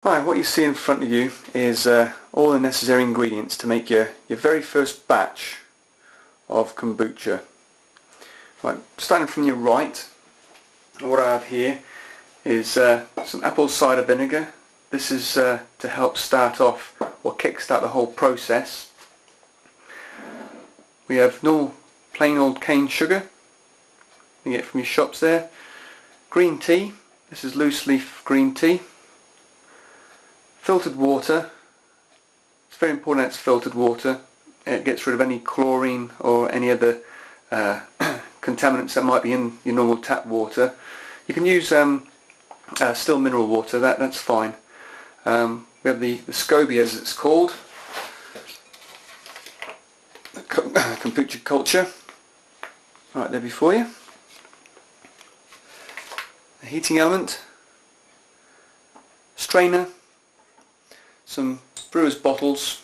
Right, what you see in front of you is all the necessary ingredients to make your very first batch of kombucha. Right, starting from your right, what I have here is some apple cider vinegar. This is to help start off or kickstart the whole process. We have normal plain old cane sugar you get from your shops there. Green tea, this is loose leaf green tea. Filtered water, it's very important that it's filtered water. It gets rid of any chlorine or any other contaminants that might be in your normal tap water. You can use still mineral water, that's fine. We have the SCOBY as it's called, Kombucha culture, right there before you. A heating element, strainer, some brewer's bottles.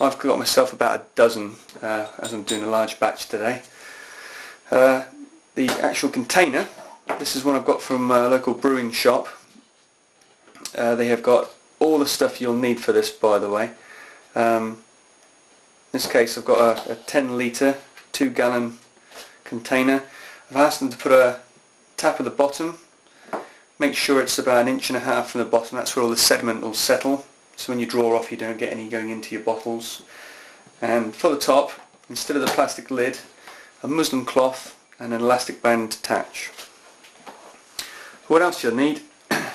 I've got myself about a dozen as I'm doing a large batch today. The actual container, this is one I've got from a local brewing shop. They have got all the stuff you'll need for this, by the way. In this case I've got a 10 litre, 2 gallon container. I've asked them to put a tap at the bottom. Make sure it's about 1.5 inches from the bottom, that's where all the sediment will settle. So when you draw off you don't get any going into your bottles. And for the top, instead of the plastic lid, a muslin cloth and an elastic band to attach. What else you'll need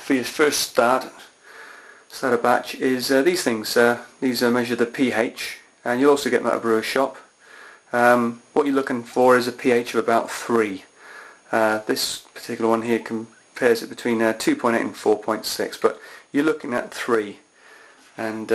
for your first start a batch is these things. These measure the pH, and you'll also get them at a brewer's shop. What you're looking for is a pH of about 3. This particular one here compares it between 2.8 and 4.6, but you're looking at 3. And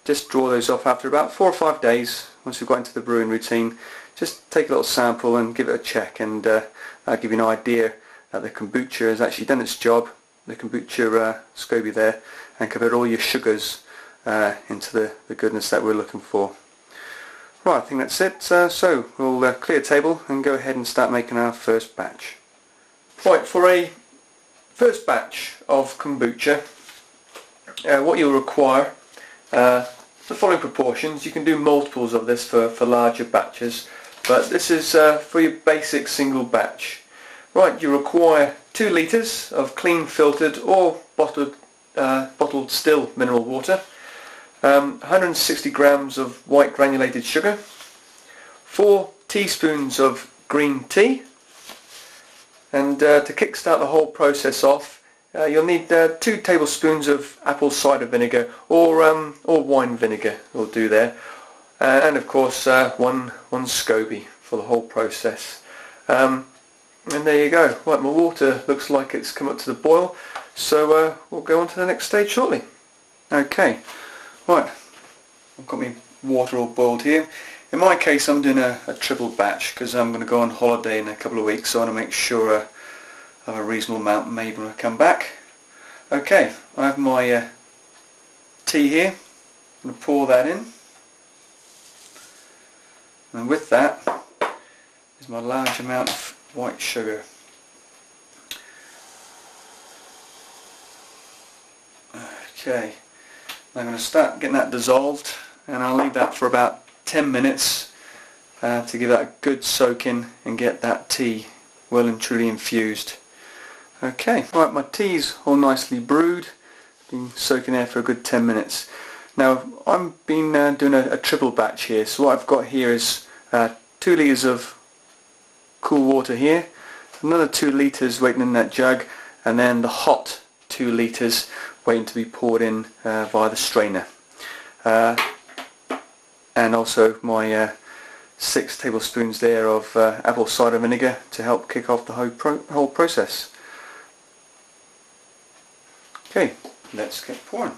just draw those off after about 4 or 5 days. Once we've got into the brewing routine, just take a little sample and give it a check, and that'll give you an idea that the kombucha has actually done its job. The kombucha SCOBY there, and convert all your sugars into the goodness that we're looking for. Right, I think that's it. So we'll clear the table and go ahead and start making our first batch. Right, for a first batch of kombucha, what you'll require, the following proportions. You can do multiples of this for larger batches, but this is for your basic single batch. Right, you require 2 litres of clean filtered or bottled still mineral water, 160 grams of white granulated sugar, 4 teaspoons of green tea, and to kickstart the whole process off, you'll need 2 tablespoons of apple cider vinegar or wine vinegar will do there, and of course one SCOBY for the whole process. And there you go. Right, my water looks like it's come up to the boil, so we'll go on to the next stage shortly. Okay, right, I've got my water all boiled here. In my case I'm doing a triple batch because I'm going to go on holiday in a couple of weeks, so I want to make sure I have a reasonable amount made when I come back. Okay, I have my tea here. I'm going to pour that in, and with that is my large amount of white sugar. Okay, I'm going to start getting that dissolved, and I'll leave that for about 10 minutes to give that a good soak in and get that tea well and truly infused. Okay, right, my tea's all nicely brewed, been soaking there for a good 10 minutes. Now I've been doing a triple batch here, so what I've got here is 2 litres of cool water here, another 2 litres waiting in that jug, and then the hot 2 litres waiting to be poured in via the strainer. And also my 6 tablespoons there of apple cider vinegar to help kick off the whole process. Okay, let's get pouring.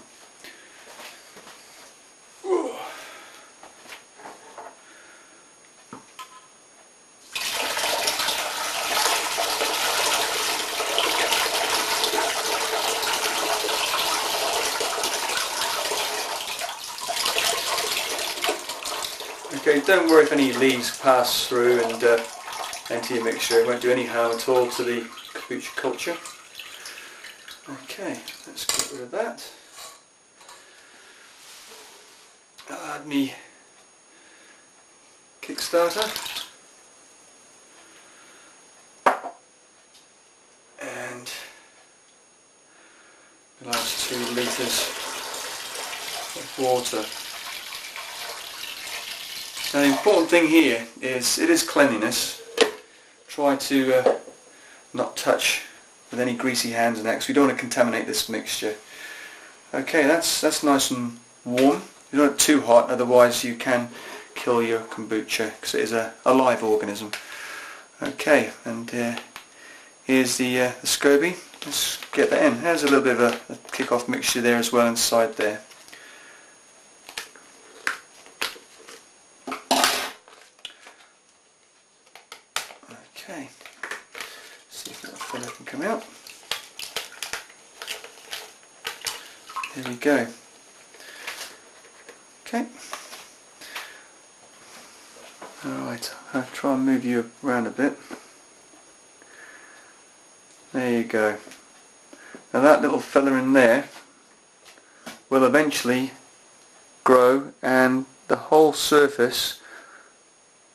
Okay, don't worry if any leaves pass through and into your mixture. It won't do any harm at all to the kombucha culture. Okay, let's get rid of that. I'll add me Kickstarter. And the last 2 litres of water. Now the important thing here is it is cleanliness. Try to not touch with any greasy hands and that, because we don't want to contaminate this mixture. Okay, that's nice and warm. You don't want it too hot, otherwise you can kill your kombucha, because it is a live organism. Okay, and here's the SCOBY. Let's get that in. There's a little bit of a kick-off mixture there as well inside there. Okay, see if that filler can come out. There we go. Okay. Alright, I'll try and move you around a bit. There you go. Now that little fella in there will eventually grow, and the whole surface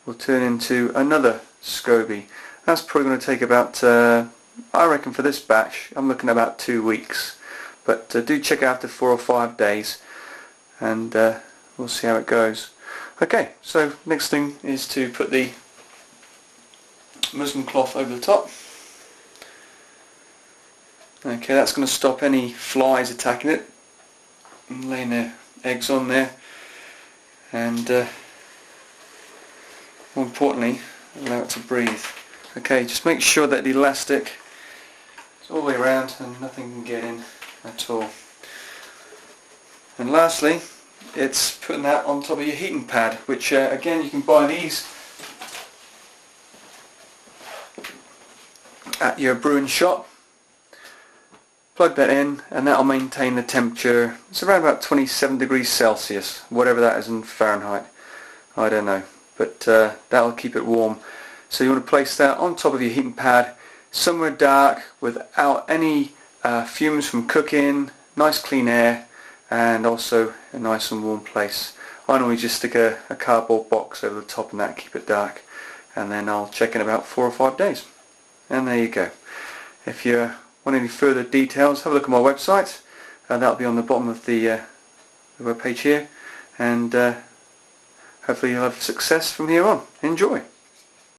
will turn into another SCOBY. That's probably going to take about, I reckon for this batch, I'm looking at about 2 weeks. But do check after 4 or 5 days, and we'll see how it goes. Okay, so next thing is to put the muslin cloth over the top. Okay, that's going to stop any flies attacking it and laying their eggs on there, and more importantly, allow it to breathe. Okay, just make sure that the elastic is all the way around and nothing can get in at all. And lastly, it's putting that on top of your heating pad, which again you can buy these at your brewing shop. Plug that in and that will maintain the temperature. It's around about 27 degrees Celsius, whatever that is in Fahrenheit, I don't know, but that will keep it warm. So you want to place that on top of your heating pad, somewhere dark without any fumes from cooking, nice clean air, and also a nice and warm place. I normally just stick a cardboard box over the top and that, keep it dark, and then I'll check in about 4 or 5 days. And there you go. If you want any further details, have a look at my website. That'll be on the bottom of the web page here, and hopefully you'll have success from here on. Enjoy.